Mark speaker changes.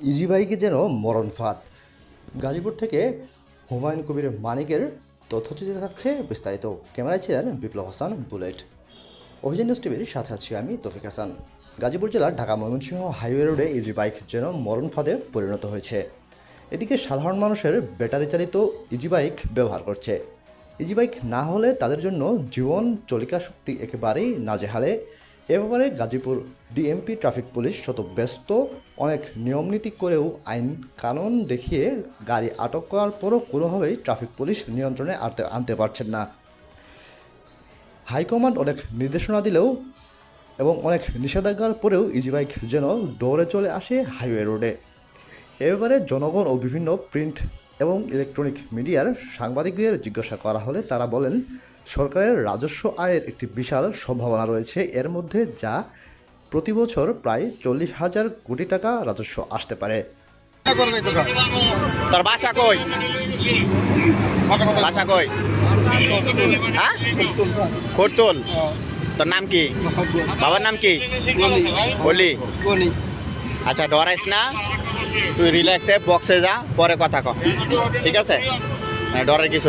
Speaker 1: Easy বাইকে যেন মরণ ফাঁদ। গাজীপুর থেকে হুমায়ুন কবির মানিকের তথ্যচিত্রে থাকছে বিস্তারিত। ক্যামেরায় ছিলেন বিপ্লব হাসান বুলেট। অভিযান নিউজ টিভির সাথে আছি আমি তৌফিক হাসান। গাজীপুর জেলার ঢাকা ময়মনসিংহ হাইওয়ে রোডে ইজি বাইক যেন মরণ ফাঁদে পরিণত হয়েছে। এদিকে সাধারণ মানুষের ব্যাটারি চালিত ইজি বাইক ব্যবহার করছে। ইজি বাইক না হলে তাদের জন্য জীবন চলিকা শক্তি একেবারেই নাজেহালে। এ ব্যাপারে গাজীপুর ডিএমপি ট্রাফিক পুলিশ শত ব্যস্ত, অনেক নিয়মনীতি করেও আইন কানুন দেখিয়ে গাড়ি আটক করার পরও কোনোভাবেই ট্রাফিক পুলিশ নিয়ন্ত্রণে আনতে পারছেন না। হাইকমান্ড অনেক নির্দেশনা দিলেও এবং অনেক নিষেধাজ্ঞার পরেও ইজি বাইক যেন দৌড়ে চলে আসে হাইওয়ে রোডে। এ ব্যাপারে জনগণ ও বিভিন্ন প্রিন্ট এবং ইলেকট্রনিক মিডিয়ার সাংবাদিকদের জিজ্ঞাসা করা হলে তারা বলেন, সরকারের রাজস্ব আয়ের একটি বিশাল সম্ভাবনা রয়েছে এর মধ্যে, যা প্রতি বছর প্রায় 40,000 কোটি টাকা রাজস্ব আসতে পারে।
Speaker 2: তোর বাসা কই? বাসা কই? হ্যাঁ, খরতুল। তোর নাম কি? বাবার নাম কি? বলি। আচ্ছা, ডরাইস না, তুই রিল্যাক্সে বক্সে যা, পরে কথা কর, ঠিক আছে? ডরের কিছু